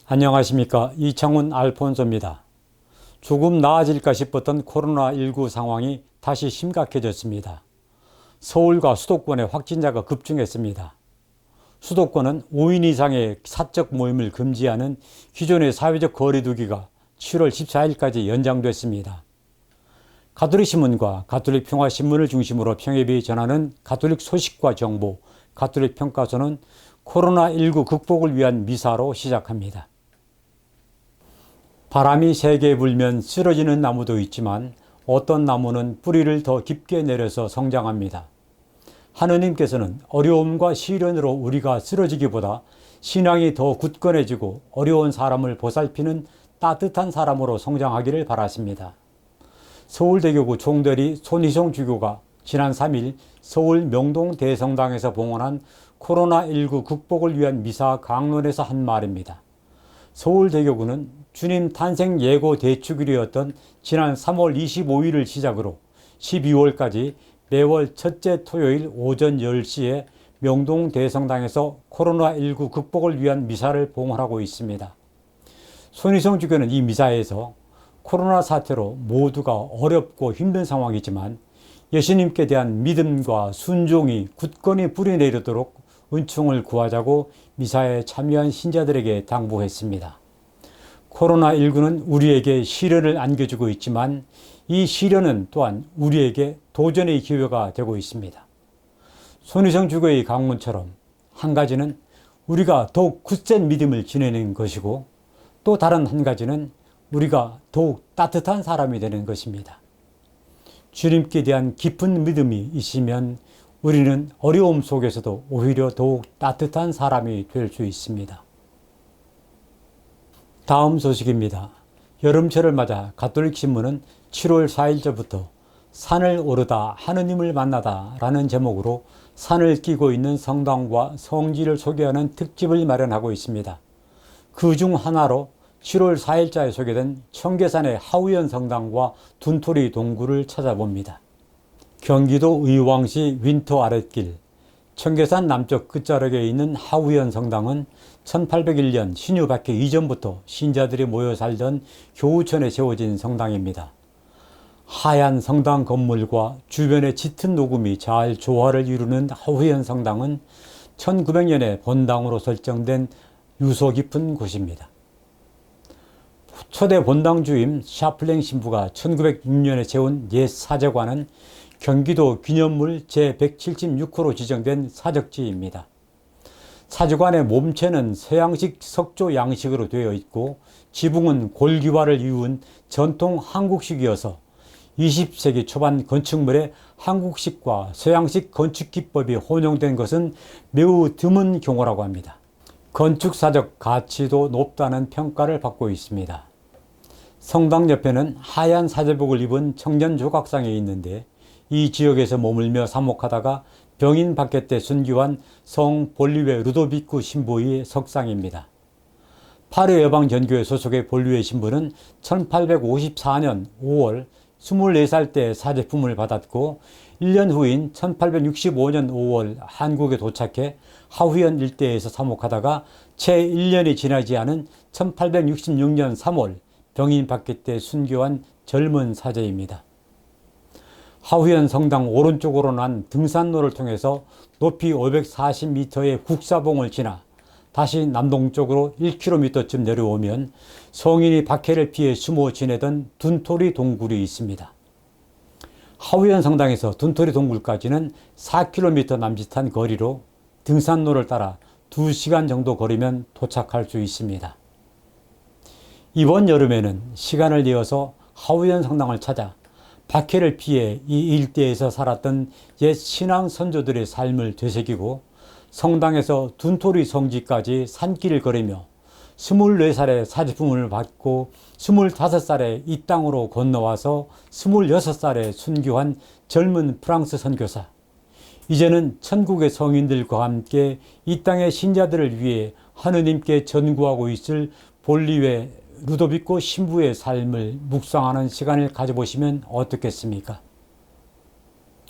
안녕하십니까. 이창훈 알폰소입니다. 조금 나아질까 싶었던 코로나19 상황이 다시 심각해졌습니다. 서울과 수도권의 확진자가 급증했습니다. 수도권은 5인 이상의 사적 모임을 금지하는 기존의 사회적 거리두기가 7월 14일까지 연장됐습니다. 가톨릭신문과 가톨릭평화신문을 중심으로 평일에 전하는 가톨릭 소식과 정보, 가톨릭 평가서는 코로나19 극복을 위한 미사로 시작합니다. 바람이 세게 불면 쓰러지는 나무도 있지만 어떤 나무는 뿌리를 더 깊게 내려서 성장합니다. 하느님께서는 어려움과 시련으로 우리가 쓰러지기보다 신앙이 더 굳건해지고 어려운 사람을 보살피는 따뜻한 사람으로 성장하기를 바라십니다. 서울대교구 총대리 손희송 주교가 지난 3일 서울 명동 대성당에서 봉헌한 코로나19 극복을 위한 미사 강론에서 한 말입니다. 서울대교구는 주님 탄생 예고 대축일이었던 지난 3월 25일을 시작으로 12월까지 매월 첫째 토요일 오전 10시에 명동 대성당에서 코로나19 극복을 위한 미사를 봉헌하고 있습니다. 손희성 주교는 이 미사에서 코로나 사태로 모두가 어렵고 힘든 상황이지만 예수님께 대한 믿음과 순종이 굳건히 뿌리내리도록 은총을 구하자고 미사에 참여한 신자들에게 당부했습니다. 코로나19는 우리에게 시련을 안겨주고 있지만 이 시련은 또한 우리에게 도전의 기회가 되고 있습니다. 손희성 주교의 강문처럼 한 가지는 우리가 더욱 굳센 믿음을 지내는 것이고 또 다른 한 가지는 우리가 더욱 따뜻한 사람이 되는 것입니다. 주님께 대한 깊은 믿음이 있으면 우리는 어려움 속에서도 오히려 더욱 따뜻한 사람이 될 수 있습니다. 다음 소식입니다. 여름철을 맞아 가톨릭신문은 7월 4일자부터 산을 오르다 하느님을 만나다 라는 제목으로 산을 끼고 있는 성당과 성지를 소개하는 특집을 마련하고 있습니다. 그 중 하나로 7월 4일자에 소개된 청계산의 하우연 성당과 둔토리 동굴을 찾아봅니다. 경기도 의왕시 윈터 아랫길 청계산 남쪽 끝자락에 있는 하우연 성당은 1801년 신유 박해 이전부터 신자들이 모여 살던 교우천에 세워진 성당입니다. 하얀 성당 건물과 주변의 짙은 녹음이 잘 조화를 이루는 하우연 성당은 1900년에 본당으로 설정된 유서 깊은 곳입니다. 초대 본당 주임 샤플랭 신부가 1906년에 세운 옛 사제관은 경기도 기념물 제176호로 지정된 사적지입니다. 사제관의 몸체는 서양식 석조 양식으로 되어 있고 지붕은 골기와를 이은 전통 한국식이어서 20세기 초반 건축물에 한국식과 서양식 건축 기법이 혼용된 것은 매우 드문 경우라고 합니다. 건축사적 가치도 높다는 평가를 받고 있습니다. 성당 옆에는 하얀 사제복을 입은 청년 조각상이 있는데 이 지역에서 머물며 사목하다가 병인 받게 때 순교한 성 볼리웨 루도비쿠 신부의 석상입니다. 8회 여방전교회 소속의 볼리웨 신부는 1854년 5월 24살 때 사제품을 받았고 1년 후인 1865년 5월 한국에 도착해 하우현 일대에서 사목하다가 채 1년이 지나지 않은 1866년 3월 병인 받게 때 순교한 젊은 사제입니다. 하우현 성당 오른쪽으로 난 등산로를 통해서 높이 540m의 국사봉을 지나 다시 남동쪽으로 1km쯤 내려오면 성인이 박해를 피해 숨어 지내던 둔토리 동굴이 있습니다. 하우현 성당에서 둔토리 동굴까지는 4km 남짓한 거리로 등산로를 따라 2시간 정도 걸으면 도착할 수 있습니다. 이번 여름에는 시간을 내어서 하우현 성당을 찾아 박해를 피해 이 일대에서 살았던 옛 신앙 선조들의 삶을 되새기고 성당에서 둔토리 성지까지 산길을 걸으며 24살에 사제품을 받고 25살에 이 땅으로 건너와서 26살에 순교한 젊은 프랑스 선교사. 이제는 천국의 성인들과 함께 이 땅의 신자들을 위해 하느님께 전구하고 있을 볼리웨 루도비코 신부의 삶을 묵상하는 시간을 가져보시면 어떻겠습니까?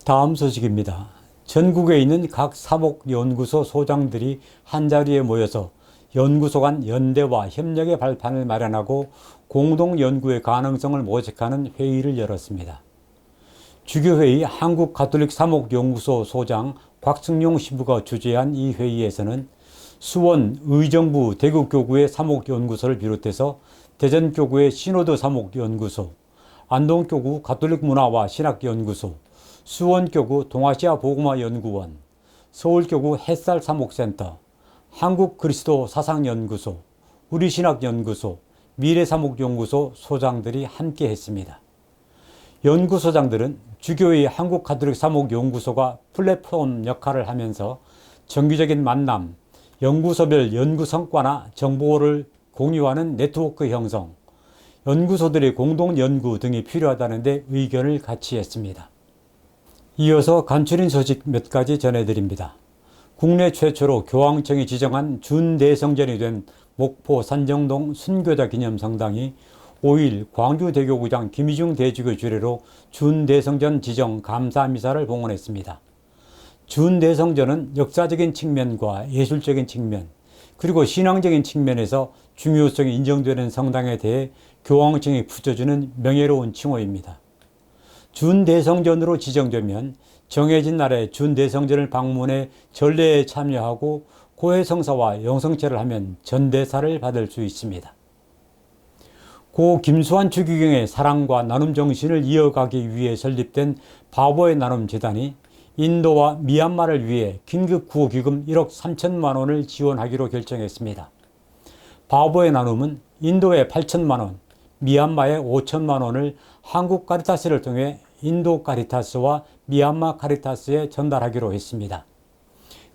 다음 소식입니다. 전국에 있는 각 사목연구소 소장들이 한자리에 모여서 연구소 간 연대와 협력의 발판을 마련하고 공동 연구의 가능성을 모색하는 회의를 열었습니다. 주교회의 한국가톨릭사목연구소 소장 곽승용 신부가 주재한 이 회의에서는 수원 의정부 대구교구의 사목연구소를 비롯해서 대전교구의 시노드 사목연구소, 안동교구 가톨릭문화와 신학연구소, 수원교구 동아시아 복음화연구원, 서울교구 햇살사목센터, 한국그리스도 사상연구소, 우리신학연구소, 미래사목연구소 소장들이 함께 했습니다. 연구소장들은 주교의 한국가톨릭사목연구소가 플랫폼 역할을 하면서 정기적인 만남, 연구소별 연구 성과나 정보를 공유하는 네트워크 형성, 연구소들의 공동 연구 등이 필요하다는 데 의견을 같이 했습니다. 이어서 간추린 소식 몇 가지 전해드립니다. 국내 최초로 교황청이 지정한 준대성전이 된 목포 산정동 순교자 기념성당이 5일 광주대교구장 김희중 대주교 주례로 준대성전 지정 감사미사를 봉헌했습니다. 준대성전은 역사적인 측면과 예술적인 측면, 그리고 신앙적인 측면에서 중요성이 인정되는 성당에 대해 교황청이 붙여주는 명예로운 칭호입니다. 준대성전으로 지정되면 정해진 날에 준대성전을 방문해 전례에 참여하고 고해성사와 영성체를 하면 전대사를 받을 수 있습니다. 고 김수환 주기경의 사랑과 나눔 정신을 이어가기 위해 설립된 바보의 나눔 재단이 인도와 미얀마를 위해 긴급 구호기금 1억 3천만 원을 지원하기로 결정했습니다. 바보의 나눔은 인도에 8천만 원, 미얀마에 5천만 원을 한국 카리타스를 통해 인도 카리타스와 미얀마 카리타스에 전달하기로 했습니다.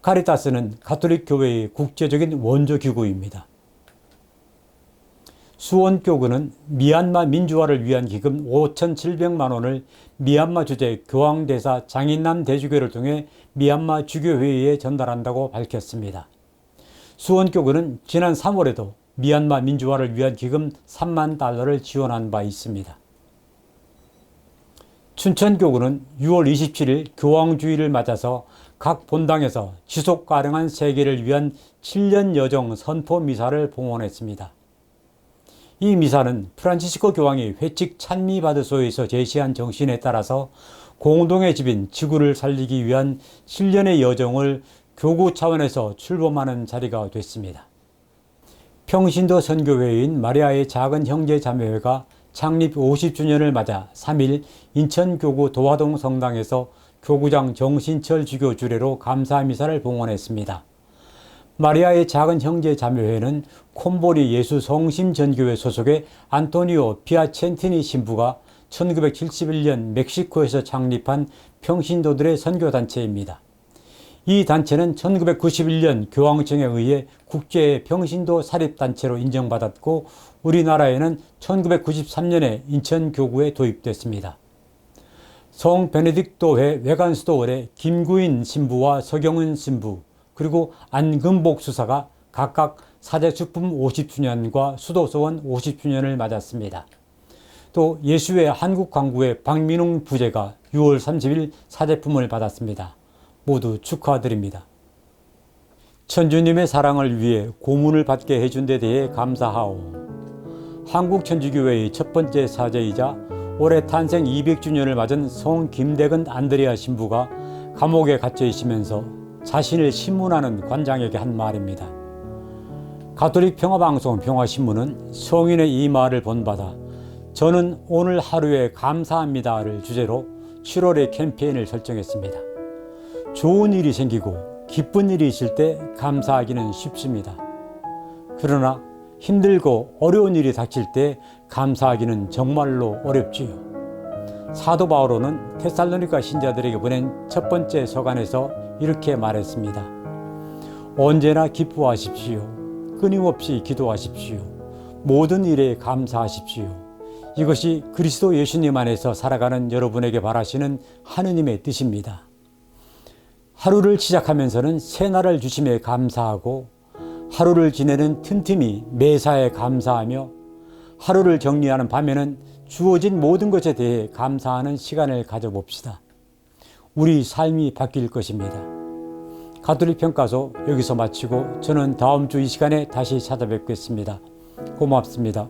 카리타스는 가톨릭 교회의 국제적인 원조기구입니다. 수원교구는 미얀마 민주화를 위한 기금 5,700만 원을 미얀마 주재 교황대사 장인남 대주교를 통해 미얀마 주교회의에 전달한다고 밝혔습니다. 수원교구는 지난 3월에도 미얀마 민주화를 위한 기금 3만 달러를 지원한 바 있습니다. 춘천교구는 6월 27일 교황주의를 맞아서 각 본당에서 지속 가능한 세계를 위한 7년 여정 선포 미사를 봉헌했습니다. 이 미사는 프란치스코 교황이 회칙 찬미바드소에서 제시한 정신에 따라서 공동의 집인 지구를 살리기 위한 7년의 여정을 교구 차원에서 출범하는 자리가 됐습니다. 평신도 선교회인 마리아의 작은 형제 자매회가 창립 50주년을 맞아 3일 인천교구 도화동 성당에서 교구장 정신철 주교 주례로 감사미사를 봉헌했습니다. 마리아의 작은 형제 자매회는 콤보리 예수 성심전교회 소속의 안토니오 피아첸티니 신부가 1971년 멕시코에서 창립한 평신도들의 선교단체입니다. 이 단체는 1991년 교황청에 의해 국제 평신도 사립단체로 인정받았고 우리나라에는 1993년에 인천교구에 도입됐습니다. 성 베네딕토회 외관수도원의 김구인 신부와 서경은 신부, 그리고 안금복 수사가 각각 사제수품 50주년과 수도서원 50주년을 맞았습니다. 또 예수의 한국광구의 박민웅 부제가 6월 30일 사제품을 받았습니다. 모두 축하드립니다. 천주님의 사랑을 위해 고문을 받게 해준 데 대해 감사하오. 한국천주교회의 첫 번째 사제이자 올해 탄생 200주년을 맞은 성 김대근 안드레아 신부가 감옥에 갇혀 있으면서 자신을 신문하는 관장에게 한 말입니다. 가톨릭 평화방송 평화신문은 성인의 이 말을 본받아 저는 오늘 하루에 감사합니다를 주제로 7월에 캠페인을 설정했습니다. 좋은 일이 생기고 기쁜 일이 있을 때 감사하기는 쉽습니다. 그러나 힘들고 어려운 일이 닥칠 때 감사하기는 정말로 어렵지요. 사도 바오로는 테살로니가 신자들에게 보낸 첫 번째 서간에서 이렇게 말했습니다. 언제나 기뻐하십시오. 끊임없이 기도하십시오. 모든 일에 감사하십시오. 이것이 그리스도 예수님 안에서 살아가는 여러분에게 바라시는 하느님의 뜻입니다. 하루를 시작하면서는 새날을 주심에 감사하고 하루를 지내는 틈틈이 매사에 감사하며 하루를 정리하는 밤에는 주어진 모든 것에 대해 감사하는 시간을 가져봅시다. 우리 삶이 바뀔 것입니다. 가톨릭 평가소 여기서 마치고 저는 다음 주 이 시간에 다시 찾아뵙겠습니다. 고맙습니다.